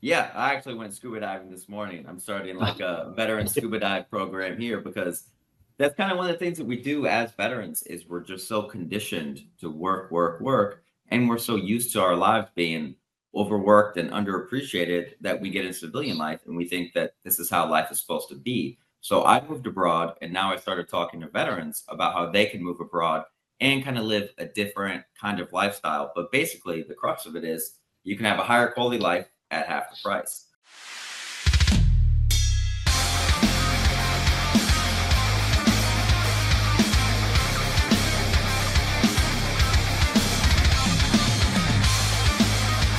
Yeah, I actually went scuba diving this morning. I'm starting like a veteran scuba dive program here because that's kind of one of the things that we do as veterans is we're just so conditioned to work, work, work, and we're so used to our lives being overworked and underappreciated that we get in civilian life and we think that this is how life is supposed to be. So I moved abroad and now I started talking to veterans about how they can move abroad and kind of live a different kind of lifestyle. But basically, the crux of it is you can have a higher quality life at half the price.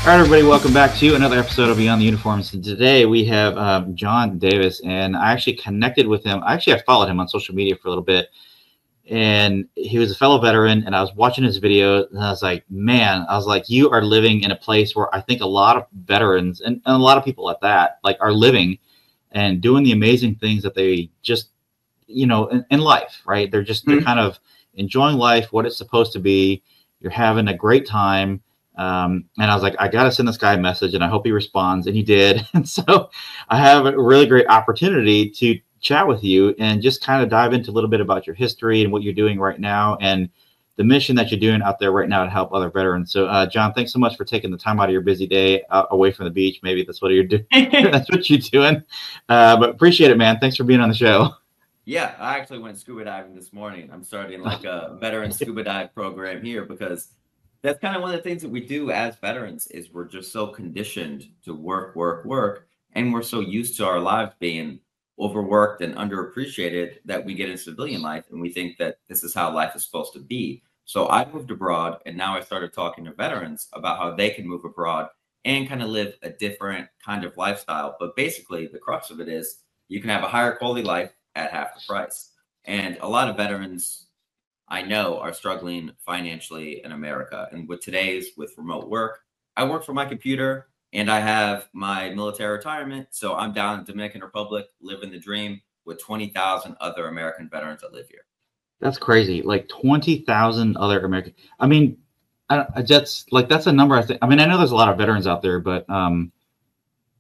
All right, everybody, welcome back to another episode of Beyond the Uniforms. And today we have John Davis, and I actually connected with him. I followed him on social media for a little bit, and he was a fellow veteran, and I was watching his video, and I was like, man, you are living in a place where I think a lot of veterans, and a lot of people at that, like, are living and doing the amazing things that they just, in life, right? They're kind of enjoying life, what it's supposed to be. You're having a great time. And I was like, I got to send this guy a message and I hope he responds. And he did. And so I have a really great opportunity to chat with you and just kind of dive into a little bit about your history and what you're doing right now and the mission that you're doing out there right now to help other veterans. So, John, thanks so much for taking the time out of your busy day away from the beach. Maybe that's what you're doing. That's what you're doing. But appreciate it, man. Thanks for being on the show. Yeah, I actually went scuba diving this morning. I'm starting like a veteran scuba dive program here because that's kind of one of the things that we do as veterans is we're just so conditioned to work, work, work, and we're so used to our lives being overworked and underappreciated that we get in civilian life and we think that this is how life is supposed to be. So I moved abroad and now I started talking to veterans about how they can move abroad and kind of live a different kind of lifestyle. But basically, the crux of it is you can have a higher quality life at half the price. And a lot of veterans I know are struggling financially in America. And with remote work, I work from my computer and I have my military retirement. So I'm down in Dominican Republic, living the dream with 20,000 other American veterans that live here. That's crazy. Like 20,000 other American. I mean, that's a number. I mean, I know there's a lot of veterans out there, but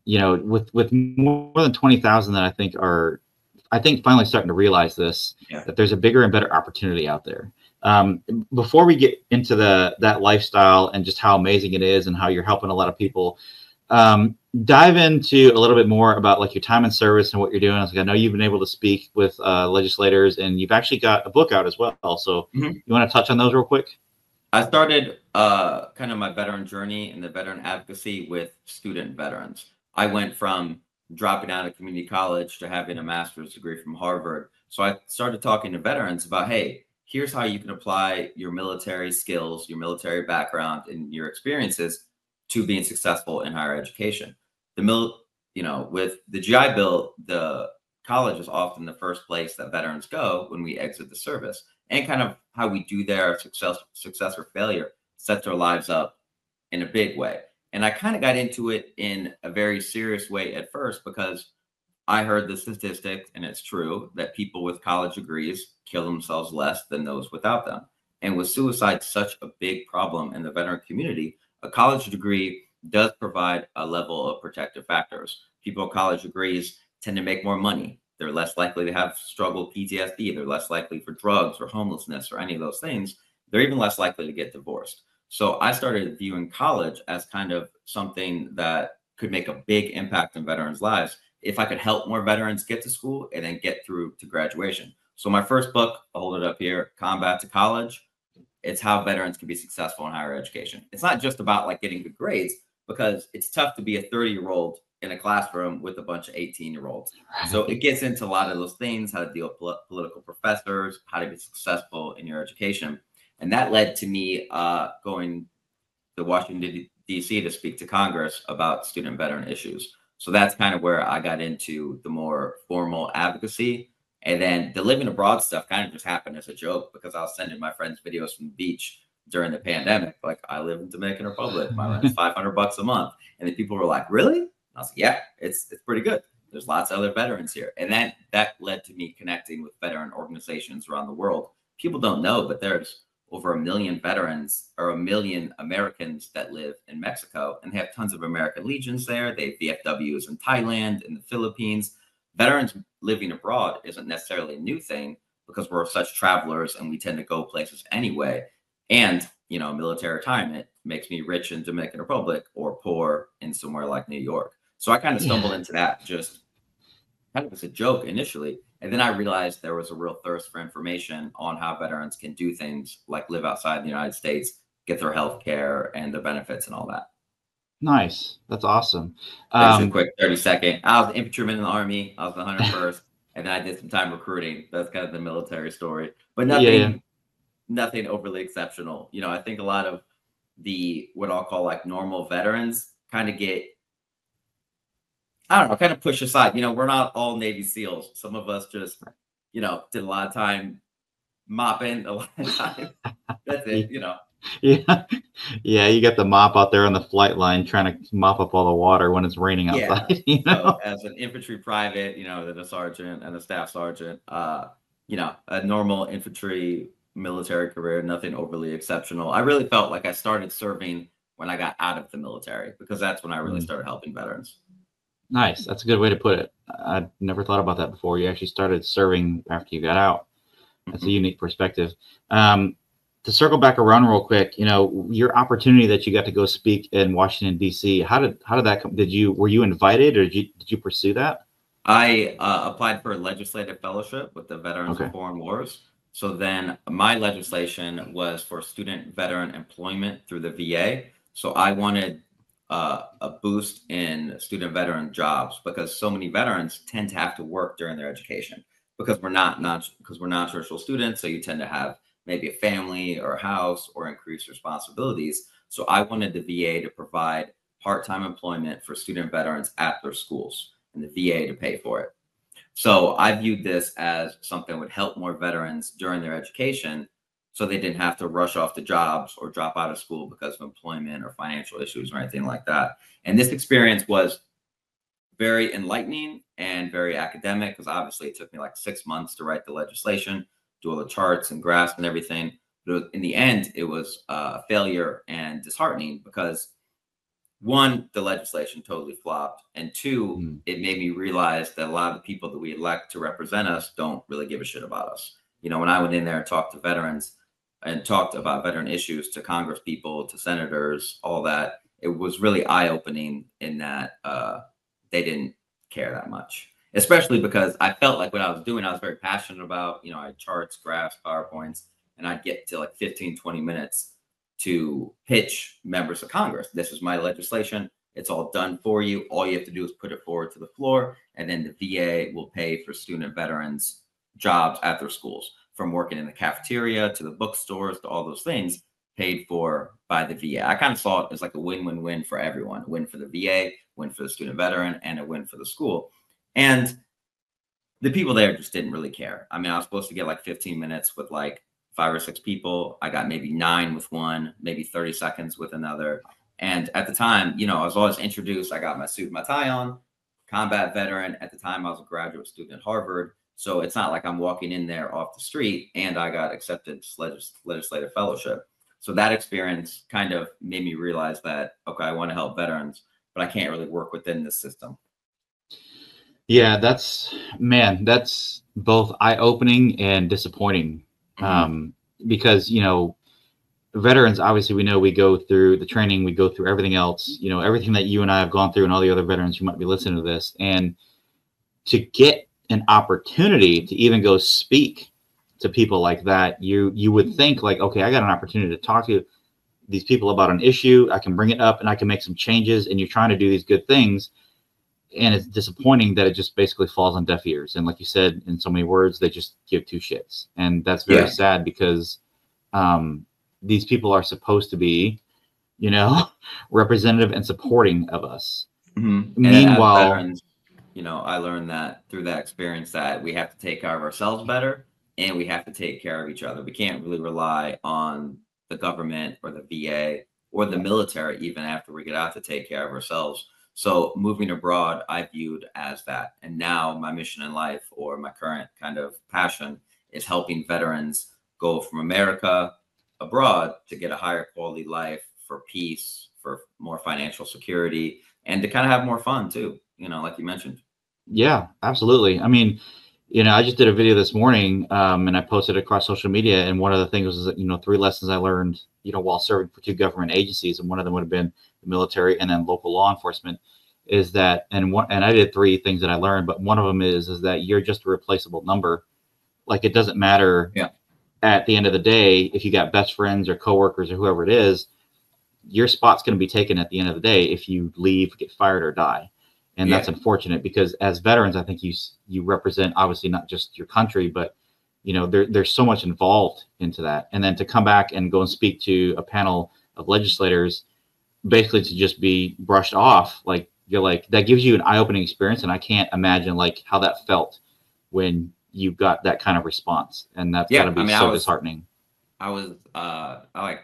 with more than 20,000 that I think finally starting to realize this, that there's a bigger and better opportunity out there. Before we get into that lifestyle and just how amazing it is and how you're helping a lot of people, dive into a little bit more about like your time in service and what you're doing. I know you've been able to speak with legislators and you've actually got a book out as well. So you want to touch on those real quick? I started kind of my veteran journey in the veteran advocacy with student veterans. I went from dropping out of community college to having a master's degree from Harvard. So I started talking to veterans about, hey, here's how you can apply your military skills, your military background, and your experiences to being successful in higher education. With the GI Bill, the college is often the first place that veterans go when we exit the service. And kind of how we do their success or failure sets our lives up in a big way. And I kind of got into it in a very serious way at first because I heard the statistic, and it's true, that people with college degrees kill themselves less than those without them. And with suicide such a big problem in the veteran community, a college degree does provide a level of protective factors. People with college degrees tend to make more money. They're less likely to have struggle PTSD. They're less likely for drugs or homelessness or any of those things. They're even less likely to get divorced. So I started viewing college as kind of something that could make a big impact in veterans' lives if I could help more veterans get to school and then get through to graduation. So my first book, I'll hold it up here, Combat to College. It's how veterans can be successful in higher education. It's not just about like getting good grades because it's tough to be a 30-year-old in a classroom with a bunch of 18-year-olds. So it gets into a lot of those things, how to deal with political professors, how to be successful in your education. And that led to me going to Washington, D.C. to speak to Congress about student veteran issues. So that's kind of where I got into the more formal advocacy. And then the living abroad stuff kind of just happened as a joke because I was sending my friends videos from the beach during the pandemic. Like, I live in Dominican Republic. My rent's $500 a month. And then people were like, really? And I was like, yeah, it's pretty good. There's lots of other veterans here. And then that led to me connecting with veteran organizations around the world. People don't know, but there's over 1 million veterans or 1 million Americans that live in Mexico, and they have tons of American legions there. They have VFWs in Thailand, in the Philippines. Veterans living abroad isn't necessarily a new thing because we're such travelers and we tend to go places anyway. And, you know, military retirement makes me rich in Dominican Republic or poor in somewhere like New York. So I kind of stumbled into that just kind of as a joke initially. And then I realized there was a real thirst for information on how veterans can do things like live outside the United States, get their health care and their benefits and all that. Nice. That's awesome. There's a quick 30-second. I was an infantryman in the Army. I was the 101st. And then I did some time recruiting. That's kind of the military story. But nothing overly exceptional. You know, I think a lot of the what I'll call like normal veterans kind of get, I don't know, kind of push aside. You know, we're not all Navy SEALs. Some of us just, you know, did a lot of time mopping, a lot of time. That's it, you know. Yeah. Yeah, you got the mop out there on the flight line trying to mop up all the water when it's raining outside. You know? So as an infantry private, you know, then a sergeant and a staff sergeant, you know, a normal infantry military career, nothing overly exceptional. I really felt like I started serving when I got out of the military because that's when I really started helping veterans. Nice. That's a good way to put it. I'd never thought about that before. You actually started serving after you got out. That's a unique perspective. To circle back around real quick, you know, your opportunity that you got to go speak in Washington, D.C., how did that come? Were you invited or did you pursue that? I applied for a legislative fellowship with the Veterans of Foreign Wars. So then my legislation was for student veteran employment through the VA. So I wanted a boost in student veteran jobs because so many veterans tend to have to work during their education because we're not non-traditional students. So you tend to have maybe a family or a house or increased responsibilities. So I wanted the VA to provide part-time employment for student veterans at their schools and the VA to pay for it. So I viewed this as something that would help more veterans during their education so they didn't have to rush off to jobs or drop out of school because of employment or financial issues or anything like that. And this experience was very enlightening and very academic because obviously it took me like 6 months to write the legislation, do all the charts and graphs and everything. But in the end, it was a failure and disheartening because one, the legislation totally flopped. And two, it made me realize that a lot of the people that we elect to represent us don't really give a shit about us. You know, when I went in there and talked to veterans and talked about veteran issues to Congress people, to senators, all that, it was really eye-opening in that they didn't care that much. Especially because I felt like what I was doing, I was very passionate about, you know, I had charts, graphs, PowerPoints, and I'd get to like 15, 20 minutes to pitch members of Congress. This is my legislation. It's all done for you. All you have to do is put it forward to the floor, and then the VA will pay for student veterans jobs at their schools, from working in the cafeteria to the bookstores to all those things paid for by the VA. I kind of saw it as like a win-win-win for everyone, a win for the VA, win for the student veteran, and a win for the school. And the people there just didn't really care. I mean, I was supposed to get like 15 minutes with like 5 or 6 people. I got maybe 9 with one, maybe 30 seconds with another. And at the time, you know, I was always introduced. I got my suit and my tie on, combat veteran. At the time, I was a graduate student at Harvard. So it's not like I'm walking in there off the street, and I got accepted to legislative fellowship. So that experience kind of made me realize that, okay, I want to help veterans, but I can't really work within this system. Yeah, that's both eye-opening and disappointing. Because, you know, veterans, obviously, we know we go through the training, we go through everything else, you know, everything that you and I have gone through and all the other veterans who might be listening to this. And to get an opportunity to even go speak to people like that, you would think like, okay, I got an opportunity to talk to these people about an issue. I can bring it up and I can make some changes, and you're trying to do these good things. And it's disappointing that it just basically falls on deaf ears. And like you said, in so many words, they just give 2 shits. And that's very sad because these people are supposed to be, you know, representative and supporting of us. Meanwhile, as veterans, you know, I learned that through that experience that we have to take care of ourselves better, and we have to take care of each other. We can't really rely on the government or the VA or the military, even after we get out, to take care of ourselves. So moving abroad, I viewed as that. And now my mission in life, or my current kind of passion, is helping veterans go from America abroad to get a higher quality life, for peace, for more financial security, and to kind of have more fun too, like you mentioned. Yeah, absolutely. I mean, I just did a video this morning, and I posted it across social media. And one of the things was that, 3 lessons I learned, while serving for 2 government agencies, and one of them would have been the military and then local law enforcement, is that, and I did 3 things that I learned, but one of them is that you're just a replaceable number. Like, it doesn't matter. Yeah. At the end of the day, if you got best friends or coworkers or whoever it is, your spot's going to be taken at the end of the day if you leave, get fired, or die. And that's unfortunate, because as veterans, I think you represent, obviously, not just your country, but there's so much involved into that. And then to come back and go and speak to a panel of legislators, basically to just be brushed off, like, you're like, that gives you an eye-opening experience. And I can't imagine like how that felt when you got that kind of response. And that's got to be disheartening. I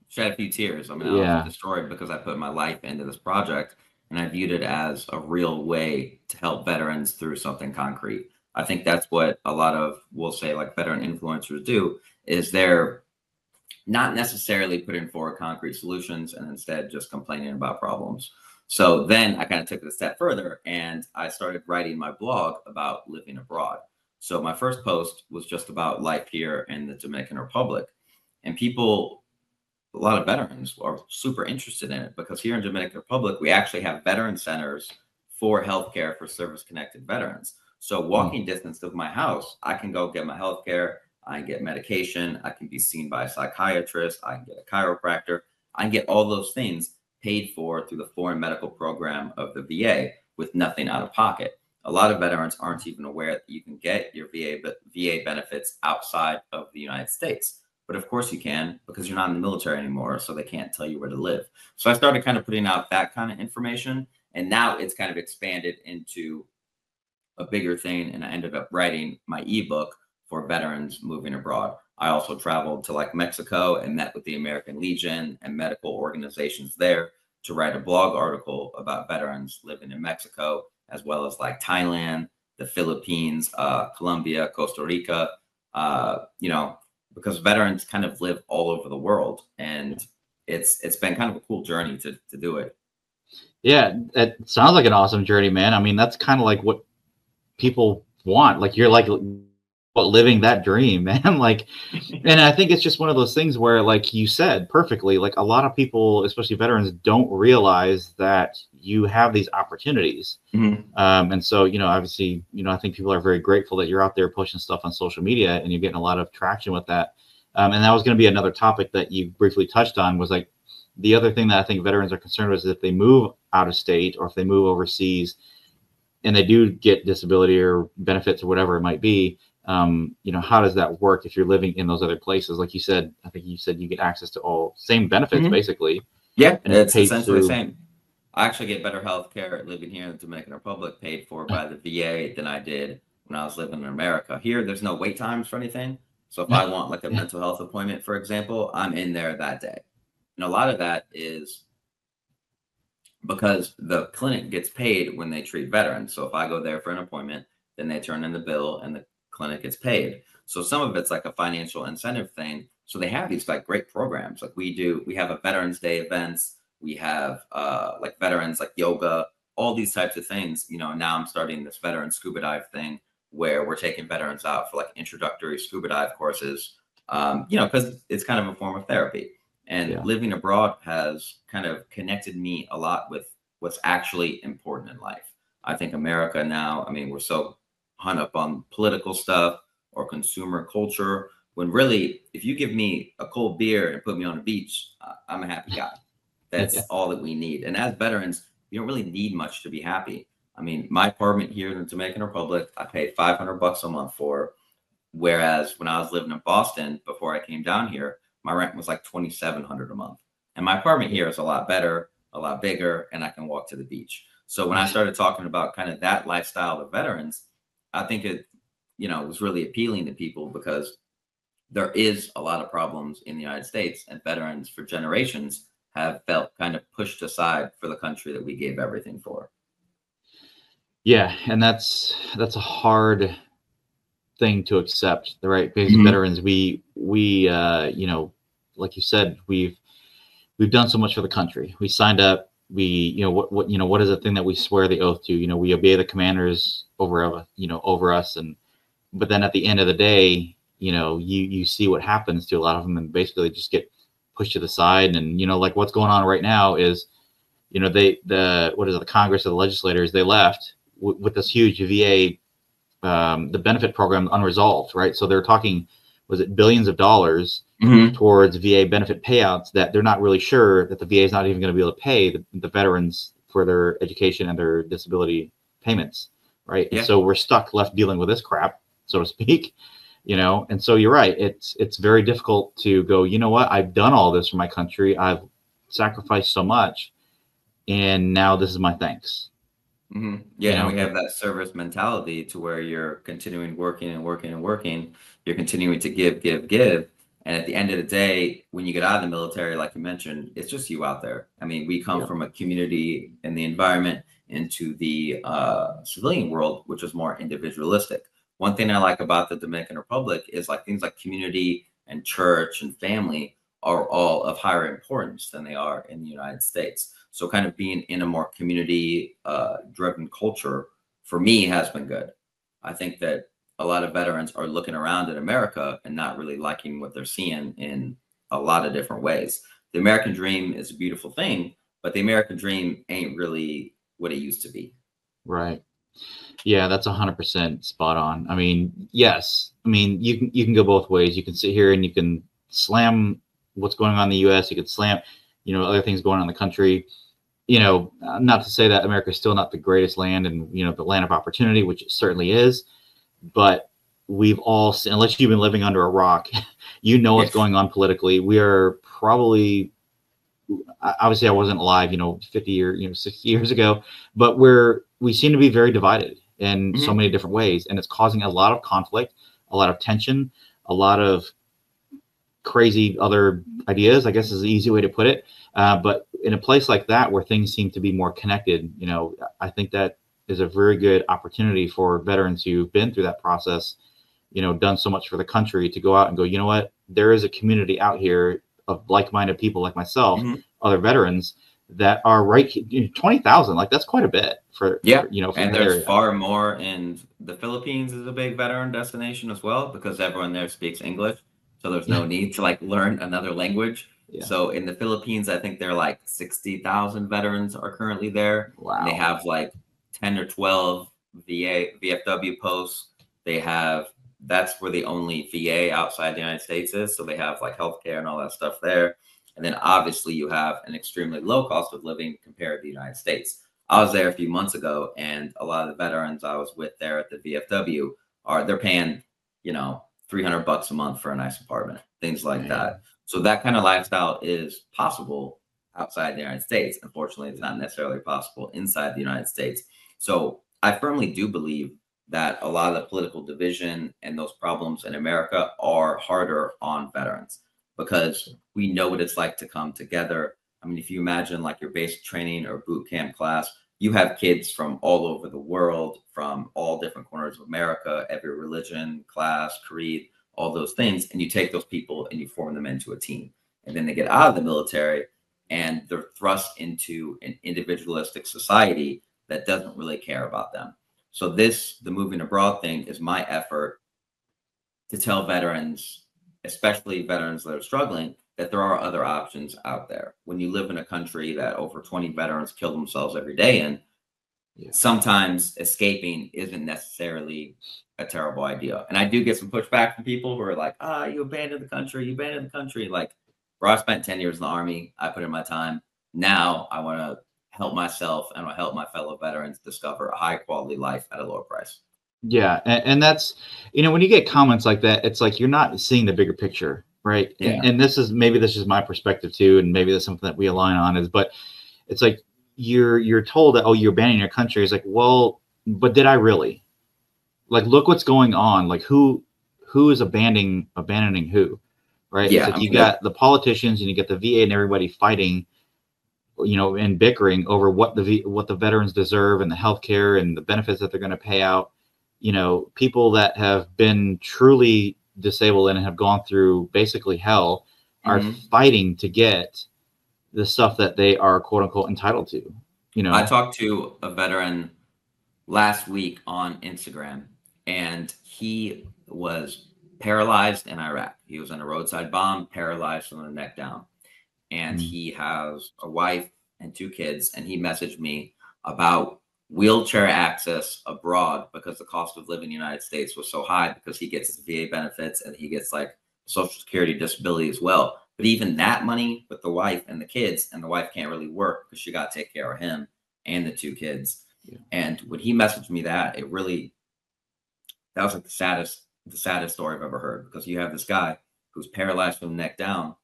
shed a few tears. I was destroyed because I put my life into this project, and I viewed it as a real way to help veterans through something concrete. I think that's what a lot of, we'll say, like, veteran influencers do, is they're not necessarily putting forward concrete solutions and instead just complaining about problems. So then I kind of took it a step further, and I started writing my blog about living abroad. So my first post was just about life here in the Dominican Republic, and a lot of veterans are super interested in it, because here in Dominican Republic, we actually have veteran centers for healthcare for service-connected veterans. So walking distance of my house, I can go get my healthcare, I can get medication, I can be seen by a psychiatrist, I can get a chiropractor, I can get all those things paid for through the foreign medical program of the VA with nothing out of pocket. A lot of veterans aren't even aware that you can get your VA benefits outside of the United States. But of course you can, because you're not in the military anymore, so they can't tell you where to live. So I started kind of putting out that kind of information, and now it's kind of expanded into a bigger thing, and I ended up writing my ebook for veterans moving abroad. I also traveled to like Mexico and met with the American Legion and medical organizations there to write a blog article about veterans living in Mexico, as well as like Thailand, the Philippines, Colombia, Costa Rica, because veterans kind of live all over the world, and it's been kind of a cool journey to do it. Yeah, it sounds like an awesome journey, man. I mean, that's kind of like what people want. Like, you're like living that dream, man. Like, and I think it's just one of those things where, like you said perfectly, like, a lot of people, especially veterans, don't realize that you have these opportunities. And so, obviously, I think people are very grateful that you're out there pushing stuff on social media, and you're getting a lot of traction with that. And that was going to be another topic that you briefly touched on, was like, the other thing that I think veterans are concerned with is if they move out of state, or if they move overseas and they do get disability or benefits or whatever it might be, how does that work if you're living in those other places? Like you said, I think you said you get access to all same benefits, basically. Yeah, and it's essentially the same. I actually get better health care living here in the Dominican Republic, paid for by the VA, than I did when I was living in America. Here, there's no wait times for anything. So if I want like a mental health appointment, for example, I'm in there that day. And a lot of that is because the clinic gets paid when they treat veterans. So if I go there for an appointment, then they turn in the bill and the clinic gets paid. So some of it's like a financial incentive thing. So they have these like great programs. Like we have a Veterans Day events. We have like veterans, like yoga, all these types of things. Now I'm starting this veteran scuba dive thing where we're taking veterans out for like introductory scuba dive courses, because it's kind of a form of therapy. And living abroad has kind of connected me a lot with what's actually important in life. I think America now, we're so hung up on political stuff or consumer culture, when really, if you give me a cold beer and put me on a beach, I'm a happy guy. That's all that we need. And as veterans, you don't really need much to be happy. My apartment here in the Dominican Republic, I pay $500 a month for, whereas when I was living in Boston before I came down here, my rent was like $2,700 a month. And my apartment here is a lot better, a lot bigger, and I can walk to the beach. So when I started talking about kind of that lifestyle of veterans, I think it, was really appealing to people, because there is a lot of problems in the United States, and veterans for generations have felt kind of pushed aside for the country that we gave everything for. Yeah, and that's a hard thing to accept, right? Because veterans, we like you said, we've done so much for the country. We signed up. We, what is the thing that we swear the oath to? We obey the commanders over us. But then at the end of the day, you see what happens to a lot of them, and basically just get pushed to the side. And, like what's going on right now is, the Congress or the legislators, they left with this huge VA, the benefit program unresolved, right? So they're talking, was it billions of dollars towards VA benefit payouts that they're not really sure that the VA is not even going to be able to pay the veterans for their education and their disability payments, right? Yeah. And so we're stuck left dealing with this crap, so to speak, and so you're right. It's very difficult to go, what, I've done all this for my country. I've sacrificed so much, and now this is my thanks. Yeah, and we have that service mentality to where you're continuing working and working and working. You're continuing to give. And at the end of the day, when you get out of the military, like you mentioned, it's just you out there. I mean, we come from a community and the environment into the civilian world, which is more individualistic. One thing I like about the Dominican Republic is like things like community and church and family are all of higher importance than they are in the United States. So kind of being in a more community driven culture for me has been good. I think that a lot of veterans are looking around at America and not really liking what they're seeing in a lot of different ways. The American dream is a beautiful thing, but the American dream ain't really what it used to be. Right. Yeah, that's 100% spot on. I mean, yes. I mean, you can go both ways. You can sit here and you can slam what's going on in the U.S. You could slam, other things going on in the country. Not to say that America is still not the greatest land and, the land of opportunity, which it certainly is. But we've all, unless you've been living under a rock, what's going on politically. We are probably, obviously I wasn't alive, 50 or 60 years ago, but we seem to be very divided in so many different ways. And it's causing a lot of conflict, a lot of tension, a lot of crazy other ideas, I guess is the easy way to put it. But in a place like that where things seem to be more connected, I think that is a very good opportunity for veterans who've been through that process, done so much for the country, to go out and go, what, there is a community out here of like-minded people like myself, other veterans that are 20,000. Like that's quite a bit for and there's far more in the Philippines is a big veteran destination as well, because everyone there speaks English. So there's no need to like learn another language. Yeah. So in the Philippines, I think there are like 60,000 veterans are currently there. Wow. And they have like 10 or 12 VFW posts. That's where the only VA outside the United States is. So they have like healthcare and all that stuff there. And then obviously you have an extremely low cost of living compared to the United States. I was there a few months ago, and a lot of the veterans I was with there at the VFW they're paying, $300 a month for a nice apartment, things like that. So that kind of lifestyle is possible outside the United States. Unfortunately, it's not necessarily possible inside the United States. So I firmly do believe that a lot of the political division and those problems in America are harder on veterans, because we know what it's like to come together. I mean, if you imagine like your basic training or boot camp class, you have kids from all over the world, from all different corners of America, every religion, class, creed, all those things. And you take those people and you form them into a team. And then they get out of the military and they're thrust into an individualistic society that doesn't really care about them. So the moving abroad thing is my effort to tell veterans, especially veterans that are struggling, that there are other options out there. When you live in a country that over 20 veterans kill themselves every day in, sometimes escaping isn't necessarily a terrible idea. And I do get some pushback from people who are like, you abandoned the country. Like, bro, I spent 10 years in the Army. I put in my time. Now I want to help myself and I'll help my fellow veterans discover a high quality life at a lower price. Yeah. And that's, when you get comments like that, it's like you're not seeing the bigger picture. Right. Yeah. And this is my perspective too. And maybe that's something that we align on but it's like you're told that, you're abandoning your country. It's like, well, but did I really? Like, look what's going on. Like who is abandoning who? Right. Yeah. Like you got the politicians and you get the VA and everybody fighting, and bickering over what the veterans deserve and the healthcare and the benefits that they're going to pay out. People that have been truly disabled and have gone through basically hell are fighting to get the stuff that they are quote unquote entitled to. You know, I talked to a veteran last week on Instagram, and he was paralyzed in Iraq. He was in a roadside bomb, paralyzed from the neck down. And he has a wife and 2 kids. And he messaged me about wheelchair access abroad because the cost of living in the United States was so high, because he gets his VA benefits and he gets like Social Security disability as well. But even that money with the wife and the kids, and the wife can't really work because she got to take care of him and the 2 kids. Yeah. And when he messaged me that, that was like the saddest story I've ever heard, because you have this guy who's paralyzed from the neck down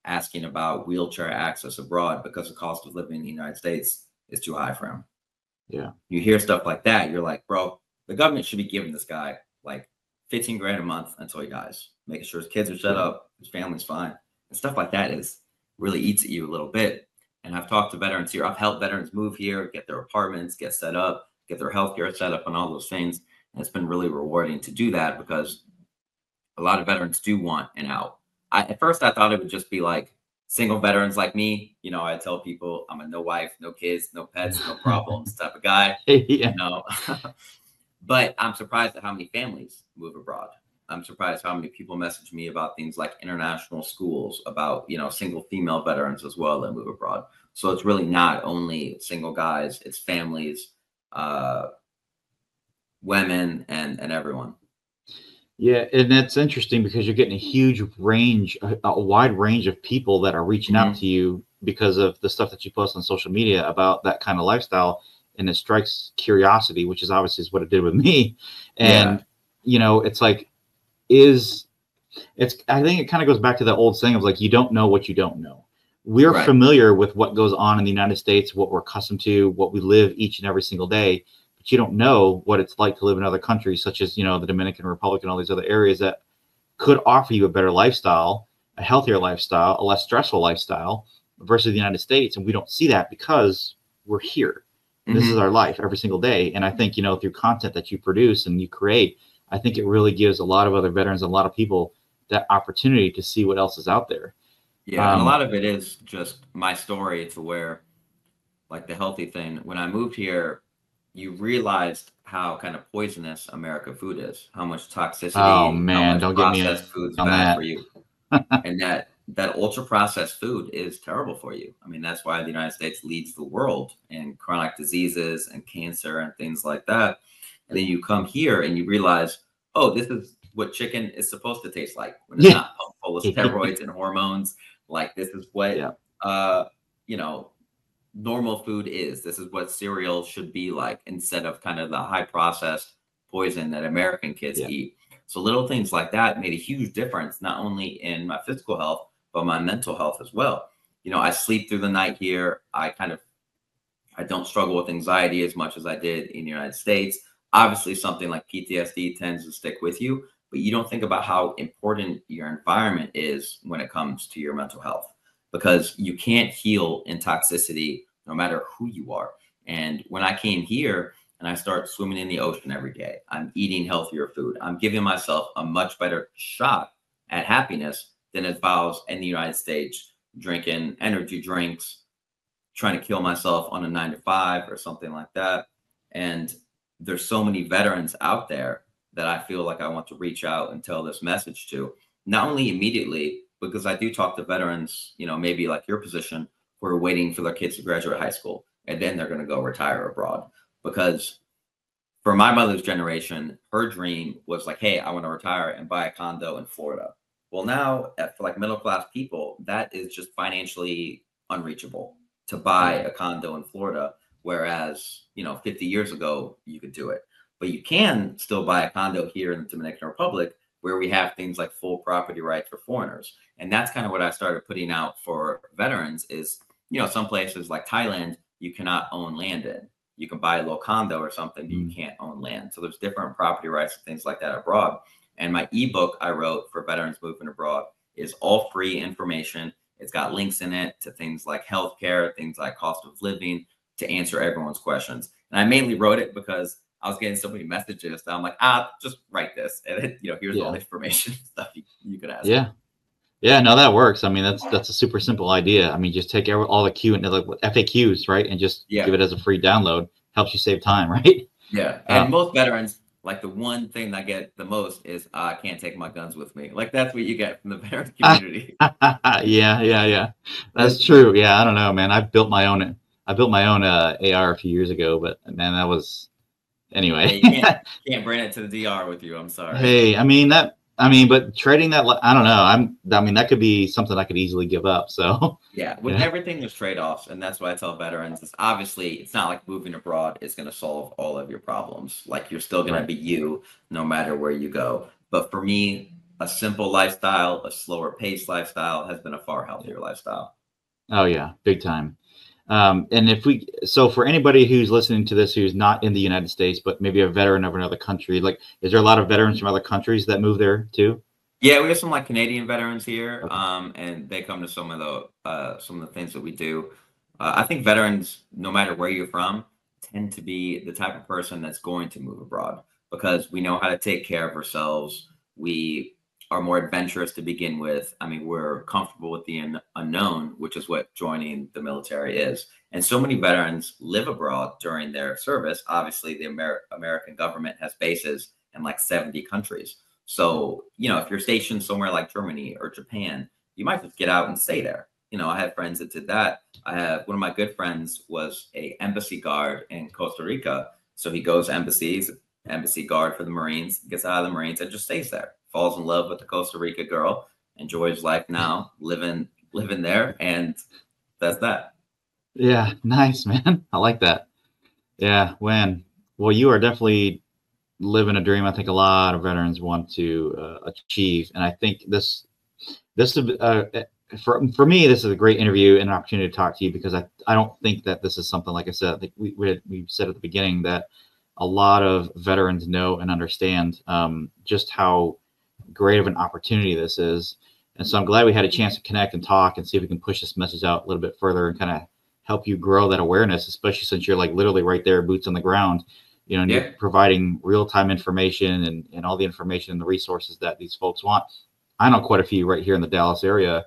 asking about wheelchair access abroad because the cost of living in the United States is too high for him. Yeah. You hear stuff like that, you're like, bro, the government should be giving this guy like 15 grand a month until he dies, making sure his kids are set up, his family's fine. And stuff like that really eats at you a little bit. And I've talked to veterans here. I've helped veterans move here, get their apartments, get set up, get their healthcare set up, and all those things. And it's been really rewarding to do that, because a lot of veterans do want an out. At first, I thought it would just be like single veterans like me. You know, I tell people I'm a no wife, no kids, no pets, no problems type of guy. Yeah. You know, but I'm surprised at how many families move abroad. I'm surprised how many people message me about things like international schools, about, you know, single female veterans as well that move abroad. So it's really not only single guys, it's families, women, and everyone. Yeah, and that's interesting because you're getting a huge range, a wide range of people that are reaching out to you because of the stuff that you post on social media about that kind of lifestyle. And it strikes curiosity, which is obviously what it did with me. And, you know, it's like, I think it kind of goes back to the old saying of like, you don't know what you don't know. We're familiar with what goes on in the United States, what we're accustomed to, what we live each and every single day. But you don't know what it's like to live in other countries, such as, you know, the Dominican Republic and all these other areas that could offer you a better lifestyle, a healthier lifestyle, a less stressful lifestyle versus the United States. And we don't see that because we're here. This is our life every single day. And I think, you know, through content that you produce and you create, I think it really gives a lot of other veterans, a lot of people, that opportunity to see what else is out there. Yeah, and a lot of it is just my story, to where, like the healthy thing, when I moved here, you realized how kind of poisonous American food is, how much toxicity, oh man, how much don't get me processed food's on bad that. for you. And that ultra processed food is terrible for you. I mean, that's why the United States leads the world in chronic diseases and cancer and things like that. And then you come here and you realize, oh, this is what chicken is supposed to taste like when it's not full of steroids and hormones. Like, this is what, you know, normal food is. This is what cereal should be like, instead of kind of the high processed poison that American kids eat. So little things like that made a huge difference, not only in my physical health, but my mental health as well. You know, I sleep through the night here. I don't struggle with anxiety as much as I did in the United States. Obviously, something like PTSD tends to stick with you, but you don't think about how important your environment is when it comes to your mental health, because you can't heal in toxicity no matter who you are. And when I came here and I start swimming in the ocean every day, I'm eating healthier food, I'm giving myself a much better shot at happiness than if I was in the United States drinking energy drinks, trying to kill myself on a 9-to-5 or something like that. And there's so many veterans out there that I feel like I want to reach out and tell this message to, not only immediately, because I do talk to veterans, you know, maybe like your position, who are waiting for their kids to graduate high school, and then they're going to go retire abroad. Because for my mother's generation, her dream was like, hey, I want to retire and buy a condo in Florida. Well, now for like middle class people, that is just financially unreachable to buy a condo in Florida. Whereas, you know, 50 years ago, you could do it. But you can still buy a condo here in the Dominican Republic, where we have things like full property rights for foreigners. And that's kind of what I started putting out for veterans is, you know, some places like Thailand, you cannot own land in. You can buy a little condo or something, but you can't own land. So there's different property rights and things like that abroad. And my ebook I wrote for veterans moving abroad is all free information. It's got links in it to things like healthcare, things like cost of living, to answer everyone's questions. And I mainly wrote it because I was getting so many messages that I'm like, just write this. And, you know, here's all the information stuff you could ask. Yeah. Yeah, no, that works. I mean, that's a super simple idea. I mean, just take all the Q and like FAQs, right, and just Yeah. give it as a free download. Helps you save time, right? Yeah. Uh, And most veterans, like the one thing I get the most is I can't take my guns with me. Like that's what you get from the veteran community. yeah. That's That's, true. Yeah, I don't know, man. I built my own AR a few years ago, but man, that was yeah, anyway. can't bring it to the DR with you. I'm sorry. Hey, but trading that, I don't know. I mean, that could be something I could easily give up. So, Yeah, with yeah, everything, there's trade-offs, and that's why I tell veterans is obviously it's not like moving abroad is going to solve all of your problems. Like you're still going to right. be you no matter where you go. But for me, a simple lifestyle, a slower paced lifestyle has been a far Yeah. healthier lifestyle. Oh yeah, big time. And so for anybody who's listening to this who's not in the United States, but maybe a veteran of another country, like, is there a lot of veterans from other countries that move there too? Yeah, we have some like Canadian veterans here, Okay. and they come to some of the things that we do. I think veterans, no matter where you're from, tend to be the type of person that's going to move abroad because we know how to take care of ourselves. We are more adventurous to begin with. I mean, we're comfortable with the unknown, which is what joining the military is. And so many veterans live abroad during their service. Obviously, the American government has bases in like 70 countries. So, if you're stationed somewhere like Germany or Japan, you might just get out and stay there. I have friends that did that. I have one of my good friends was a embassy guard in Costa Rica. So he goes to embassies, embassy guard for the Marines, gets out of the Marines and just stays there. Falls in love with the Costa Rica girl, enjoys life now, living there, and that's that. Yeah, nice, man. I like that. Yeah, well, you are definitely living a dream. I think a lot of veterans want to achieve, and I think this is for me, this is a great interview and an opportunity to talk to you because I don't think that this is something, like I said, I think we said at the beginning that a lot of veterans know and understand just how great of an opportunity this is. And so I'm glad we had a chance to connect and talk and see if we can push this message out a little bit further and kind of help you grow that awareness, especially since you're like literally right there, boots on the ground, and you're Yeah. providing real-time information and all the information and the resources that these folks want. I know quite a few right here in the Dallas area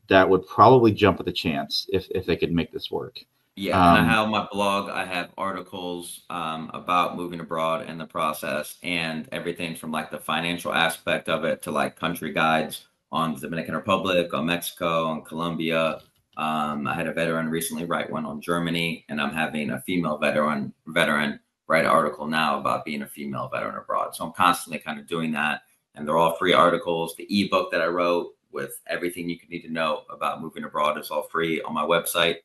that would probably jump at the chance if they could make this work. Yeah, and I Um, have my blog. I have articles about moving abroad and the process, and everything from like the financial aspect of it to like country guides on the Dominican Republic, on Mexico, on Colombia. I had a veteran recently write one on Germany, and I'm having a female veteran write an article now about being a female veteran abroad. So I'm constantly kind of doing that, and they're all free articles. The ebook that I wrote with everything you need to know about moving abroad is all free on my website,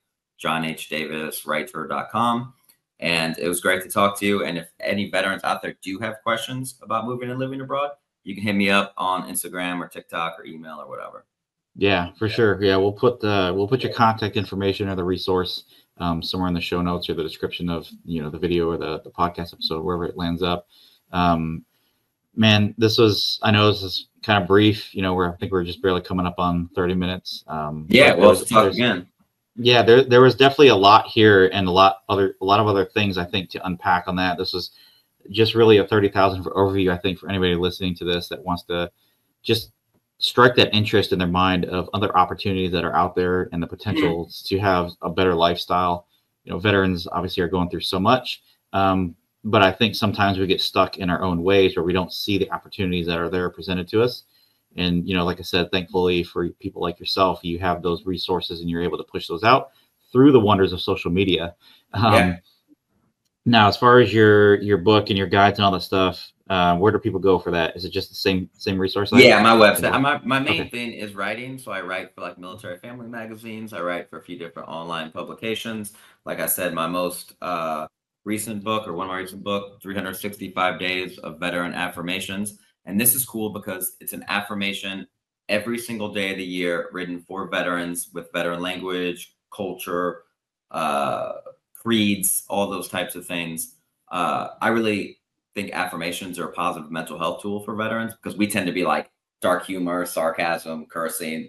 johnhdaviswriter.com. And it was great to talk to you. And if any veterans out there do have questions about moving and living abroad, you can hit me up on Instagram or TikTok or email or whatever. yeah, for sure. Yeah, we'll put your contact information or the resource somewhere in the show notes or the description of the video or the podcast episode, wherever it lands up. Man, I know this is kind of brief, where I think we're just barely coming up on 30 minutes. Yeah, well, let's talk again. Yeah, there was definitely a lot here and a lot of other things I think to unpack on that. This was just really a 30,000 overview, I think, for anybody listening to this that wants to just strike that interest in their mind of other opportunities that are out there and the potential to have a better lifestyle. Veterans obviously are going through so much, but I think sometimes we get stuck in our own ways where we don't see the opportunities that are there presented to us. And, like I said, thankfully for people like yourself, you have those resources and you're able to push those out through the wonders of social media. Yeah. Now, as far as your book and your guides and all that stuff, where do people go for that? Is it just the same resource site? Yeah, my website. My main Okay. thing is writing. So I write for like military family magazines. I write for a few different online publications. Like I said, my most recent book, or one of my recent book, 365 Days of Veteran Affirmations. And this is cool because it's an affirmation every single day of the year written for veterans with veteran language, culture, creeds, all those types of things. I really think affirmations are a positive mental health tool for veterans because we tend to be like dark humor, sarcasm, cursing,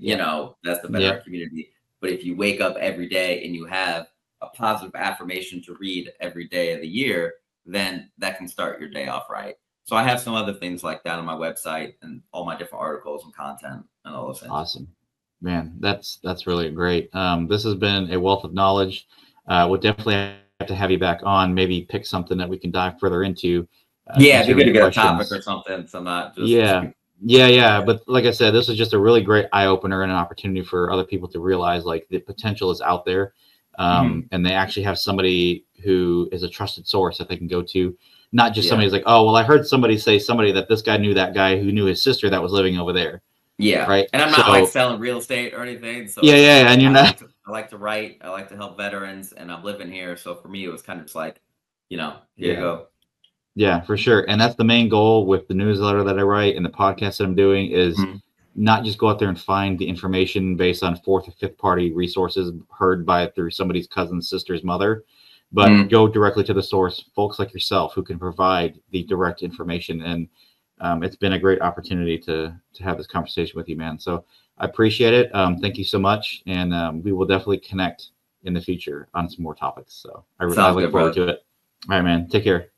that's the veteran Yeah. community. But if you wake up every day and you have a positive affirmation to read every day of the year, then that can start your day off right. So I have some other things like that on my website and all my different articles and content and all those things. Awesome, man. That's really great. This has been a wealth of knowledge. We'll definitely have to have you back on. Maybe pick something that we can dive further into. Yeah, it'd be good to get a topic or something. So I'm not just yeah. But like I said, this is just a really great eye opener and an opportunity for other people to realize like the potential is out there, and they actually have somebody who is a trusted source that they can go to. Not just somebody who's like, oh, well, I heard somebody say that this guy knew that guy who knew his sister that was living over there. Yeah. Right. And I'm not like selling real estate or anything. So yeah. And you're not. I like to write. I like to help veterans, and I'm living here. So for me, it was kind of just like, here you go. Yeah, for sure. And that's the main goal with the newsletter that I write and the podcast that I'm doing is not just go out there and find the information based on fourth or fifth party resources heard through somebody's cousin's sister's mother, but go directly to the source, folks like yourself who can provide the direct information. And it's been a great opportunity to have this conversation with you, man. So I appreciate it. Thank you so much. And we will definitely connect in the future on some more topics. So I really look forward to it. All right, man. Take care.